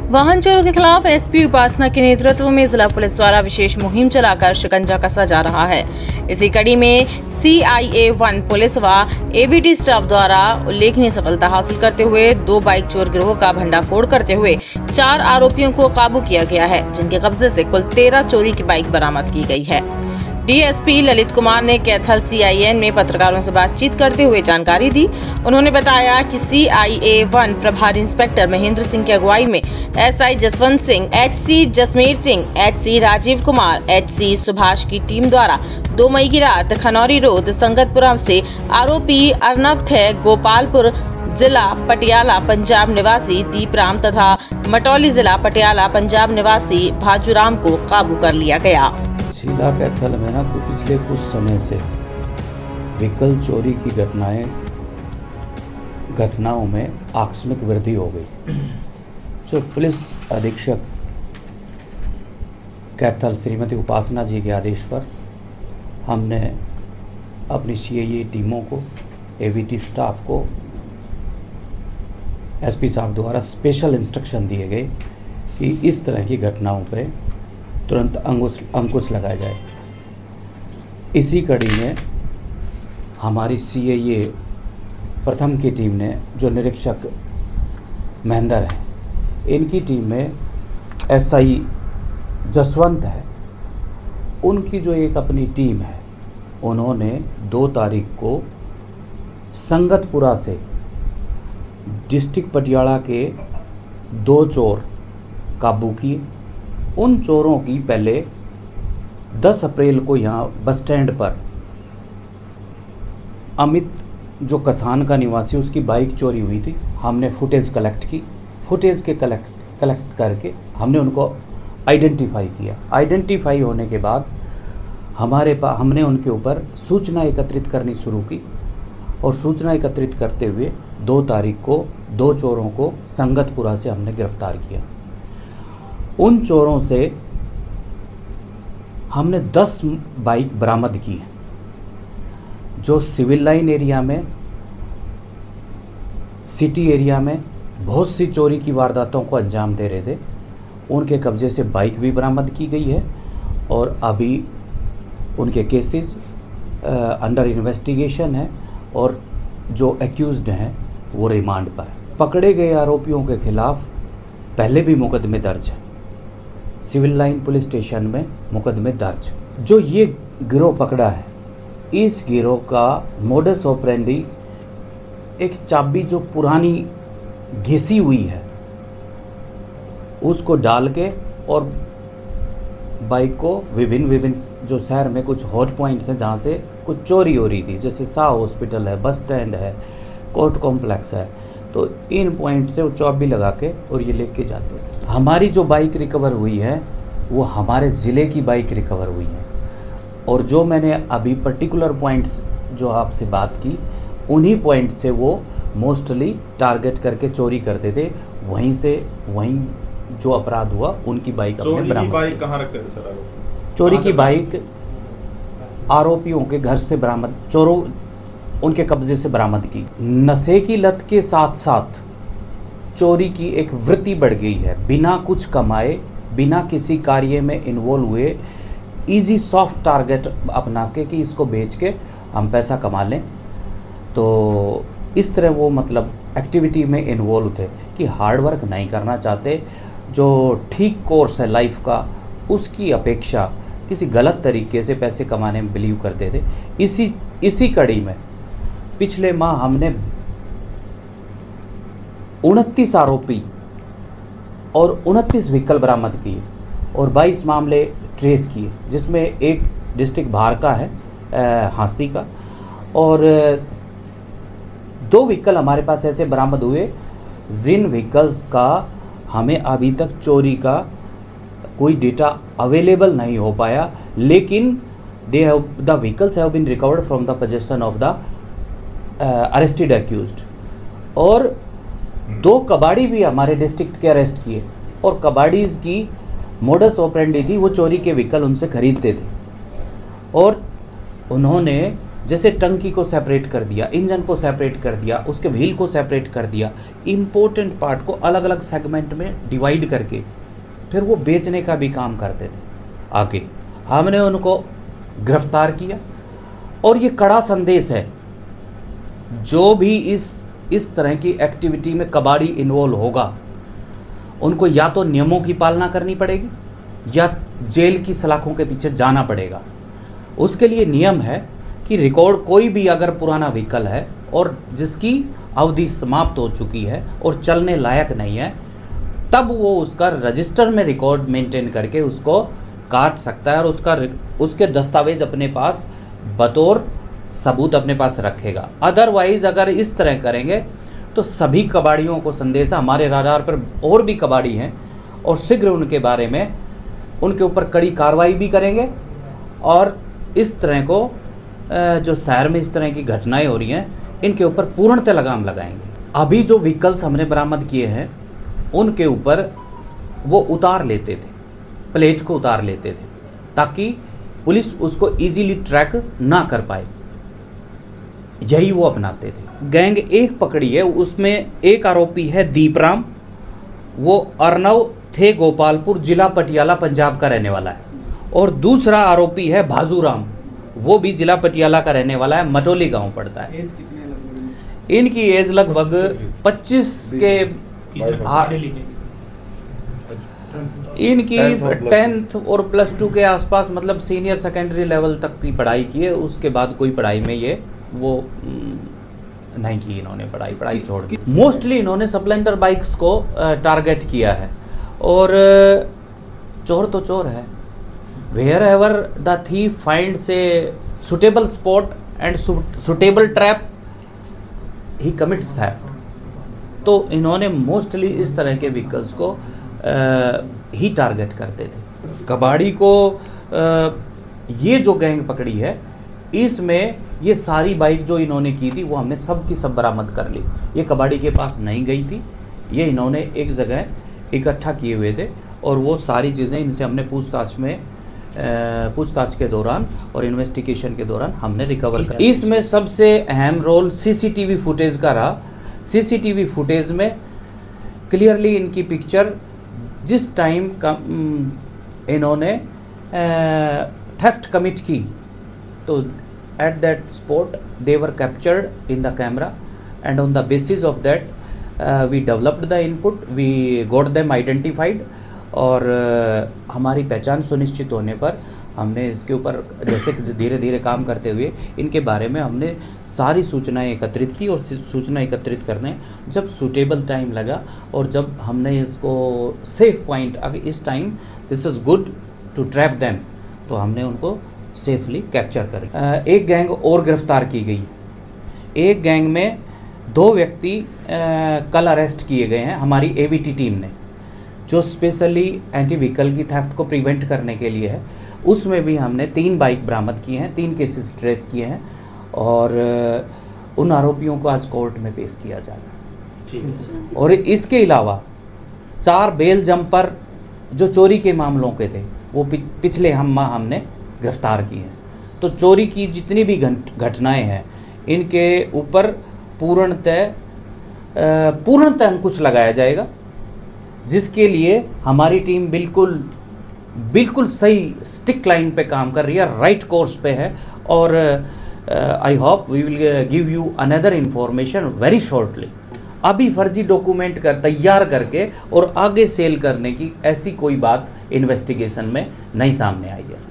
वाहन चोरों के खिलाफ एसपी उपासना के नेतृत्व में जिला पुलिस द्वारा विशेष मुहिम चलाकर शिकंजा कसा जा रहा है। इसी कड़ी में CIA-1 पुलिस व ABT स्टाफ द्वारा उल्लेखनीय सफलता हासिल करते हुए 2 बाइक चोर गिरोह का भंडाफोड़ करते हुए 4 आरोपियों को काबू किया गया है, जिनके कब्जे से कुल 13 चोरी की बाइक बरामद की गई है। डीएसपी ललित कुमार ने कैथल CIN में पत्रकारों से बातचीत करते हुए जानकारी दी। उन्होंने बताया कि CIA-1 प्रभारी इंस्पेक्टर महेंद्र सिंह की अगुवाई में SI Jaswant Singh, HC Jasmer Singh, HC Rajiv Kumar, HC Subhash की टीम द्वारा 2 मई की रात खनौरी रोड संगतपुरा से आरोपी अर्नव थे गोपालपुर जिला पटियाला पंजाब निवासी दीपराम तथा मटौली जिला पटियाला पंजाब निवासी भाजूराम को काबू कर लिया गया। जिला कैथल में पिछले कुछ समय से व्हीकल चोरी की घटनाओं में आकस्मिक वृद्धि हो गई। जो पुलिस अधीक्षक कैथल श्रीमती उपासना जी के आदेश पर हमने अपनी CIA टीमों को, ABT स्टाफ को SP साहब द्वारा स्पेशल इंस्ट्रक्शन दिए गए कि इस तरह की घटनाओं पर तुरंत अंकुश लगाया जाए। इसी कड़ी में हमारी CIA प्रथम की टीम ने, जो निरीक्षक महेंद्र है, इनकी टीम में SI जसवंत है, उनकी जो एक अपनी टीम है, उन्होंने 2 तारीख को संगतपुरा से डिस्ट्रिक्ट पटियाला के 2 चोर काबू किए। उन चोरों की पहले 10 अप्रैल को यहाँ बस स्टैंड पर अमित, जो कसान का निवासी, उसकी बाइक चोरी हुई थी। हमने फुटेज कलेक्ट की। फुटेज के कलेक्ट करके हमने उनको आइडेंटिफाई किया। आइडेंटिफाई होने के बाद हमने उनके ऊपर सूचना एकत्रित करनी शुरू की और सूचना एकत्रित करते हुए 2 तारीख को 2 चोरों को संगतपुरा से हमने गिरफ्तार किया। उन चोरों से हमने 10 बाइक बरामद की है, जो सिविल लाइन एरिया में, सिटी एरिया में बहुत सी चोरी की वारदातों को अंजाम दे रहे थे। उनके कब्जे से बाइक भी बरामद की गई है और अभी उनके केसेस अंडर इन्वेस्टिगेशन है और जो एक्यूज्ड हैं वो रिमांड पर है। पकड़े गए आरोपियों के खिलाफ पहले भी मुकदमे दर्ज है, सिविल लाइन पुलिस स्टेशन में मुकदमे दर्ज। जो ये गिरोह पकड़ा है, इस गिरोह का मोडस ऑपरेंडी एक चाबी जो पुरानी घिसी हुई है उसको डाल के और बाइक को विभिन्न जो शहर में कुछ हॉट पॉइंट्स हैं जहाँ से कुछ चोरी हो रही थी, जैसे शाह हॉस्पिटल है, बस स्टैंड है, कोर्ट कॉम्प्लेक्स है, तो इन पॉइंट से वो चाबी लगा के और ये लेके जाते हैं। हमारी जो बाइक रिकवर हुई है वो हमारे ज़िले की बाइक रिकवर हुई है और जो मैंने अभी पर्टिकुलर पॉइंट्स जो आपसे बात की, उन्हीं पॉइंट से वो मोस्टली टारगेट करके चोरी करते थे। वहीं जो अपराध हुआ उनकी बाइक अपने बरामद। बाइक कहाँ रखते थे सर? चोरी की बाइक आरोपियों के घर से बरामद, चोरों उनके कब्जे से बरामद की। नशे की लत के साथ साथ चोरी की एक वृत्ति बढ़ गई है। बिना कुछ कमाए, बिना किसी कार्य में इन्वॉल्व हुए, इजी सॉफ्ट टारगेट अपना के कि इसको बेच के हम पैसा कमा लें, तो इस तरह वो मतलब एक्टिविटी में इन्वॉल्व थे कि हार्ड वर्क नहीं करना चाहते। जो ठीक कोर्स है लाइफ का, उसकी अपेक्षा किसी गलत तरीके से पैसे कमाने में बिलीव करते थे। इसी कड़ी में पिछले माह हमने 29 आरोपी और 29 व्हीकल बरामद किए और 22 मामले ट्रेस किए, जिसमें एक डिस्ट्रिक्ट बाहर का है, हांसी का, और 2 व्हीकल हमारे पास ऐसे बरामद हुए जिन व्हीकल्स का हमें अभी तक चोरी का कोई डेटा अवेलेबल नहीं हो पाया, लेकिन the vehicles have been recovered from the possession of the arrested accused. और 2 कबाड़ी भी हमारे डिस्ट्रिक्ट के अरेस्ट किए और कबाड़ीज़ की मोडस ऑपरेंडी थी, वो चोरी के व्हीकल उनसे खरीदते थे और उन्होंने जैसे टंकी को सेपरेट कर दिया, इंजन को सेपरेट कर दिया, उसके व्हील को सेपरेट कर दिया, इम्पोर्टेंट पार्ट को अलग अलग सेगमेंट में डिवाइड करके फिर वो बेचने का भी काम करते थे। आगे हमने उनको गिरफ्तार किया और ये कड़ा संदेश है, जो भी इस तरह की एक्टिविटी में कबाड़ी इन्वॉल्व होगा उनको या तो नियमों की पालना करनी पड़ेगी या जेल की सलाखों के पीछे जाना पड़ेगा। उसके लिए नियम है कि रिकॉर्ड कोई भी अगर पुराना व्हीकल है और जिसकी अवधि समाप्त हो चुकी है और चलने लायक नहीं है, तब वो उसका रजिस्टर में रिकॉर्ड मेंटेन करके उसको काट सकता है और उसके दस्तावेज अपने पास बतौर सबूत अपने पास रखेगा। अदरवाइज अगर इस तरह करेंगे तो सभी कबाड़ियों को संदेश है, हमारे राडार पर और भी कबाड़ी हैं और शीघ्र उनके बारे में उनके ऊपर कड़ी कार्रवाई भी करेंगे और इस तरह को जो शहर में इस तरह की घटनाएं हो रही हैं इनके ऊपर पूर्णतः लगाम लगाएंगे। अभी जो व्हीकल्स हमने बरामद किए हैं उनके ऊपर वो उतार लेते थे, प्लेट को उतार लेते थे ताकि पुलिस उसको इजीली ट्रैक ना कर पाए, यही वो अपनाते थे। गैंग एक पकड़ी है, उसमें एक आरोपी है दीपराम, वो अर्नव थे गोपालपुर जिला पटियाला पंजाब का रहने वाला है, और दूसरा आरोपी है भाजूराम, वो भी जिला पटियाला का रहने वाला है, मटोली गांव पड़ता है। इनकी एज लगभग 25 के इनकी 10th और +2 के आसपास, मतलब सीनियर सेकेंडरी लेवल तक की पढ़ाई की है। उसके बाद कोई पढ़ाई में ये वो नहीं की इन्होंने, पढ़ाई छोड़ दी। मोस्टली इन्होंने स्प्लेंडर बाइक्स को टारगेट किया है और चोर तो चोर है। Wherever the thief finds a suitable spot and suitable trap he commits theft. तो इन्होंने मोस्टली इस तरह के व्हीकल्स को ही टारगेट करते थे। कबाड़ी को ये जो गैंग पकड़ी है इसमें ये सारी बाइक जो इन्होंने की थी वो हमने सब की सब बरामद कर ली। ये कबाड़ी के पास नहीं गई थी, ये इन्होंने एक जगह इकट्ठा किए हुए थे और वो सारी चीज़ें इनसे हमने पूछताछ के दौरान और इन्वेस्टिगेशन के दौरान हमने रिकवर कर। इसमें सबसे अहम रोल सीसीटीवी फुटेज का रहा। सीसीटीवी फुटेज में क्लियरली इनकी पिक्चर जिस टाइम इन्होंने थेफ्ट कमिट की तो at that spot they were captured in the camera, and on the basis of that we developed the input, we got them identified और हमारी पहचान सुनिश्चित होने पर हमने इसके ऊपर जैसे धीरे धीरे काम करते हुए इनके बारे में हमने सारी सूचनाएं एकत्रित की और सूचना एकत्रित करने जब सूटेबल टाइम लगा और जब हमने इसको सेफ पॉइंट, अगर इस time this is good to trap them, तो हमने उनको सेफली कैप्चर कर। एक गैंग और गिरफ्तार की गई। एक गैंग में 2 व्यक्ति कल अरेस्ट किए गए हैं हमारी एवीटी टीम ने, जो स्पेशली एंटी व्हीकल की थेफ्ट को प्रिवेंट करने के लिए है। उसमें भी हमने 3 बाइक बरामद किए हैं, 3 केसेस ट्रेस किए हैं और उन आरोपियों को आज कोर्ट में पेश किया जाएगा। और इसके अलावा 4 बेल जंपर जो चोरी के मामलों के थे वो पिछले माह हमने गिरफ्तार की हैं। तो चोरी की जितनी भी घटनाएं हैं इनके ऊपर पूर्णतः अंकुश लगाया जाएगा, जिसके लिए हमारी टीम बिल्कुल सही स्टिक लाइन पे काम कर रही है, राइट कोर्स पे है। और I hope we will give you another information very shortly. अभी फर्जी डॉक्यूमेंट तैयार करके और आगे सेल करने की ऐसी कोई बात इन्वेस्टिगेशन में नहीं सामने आई है।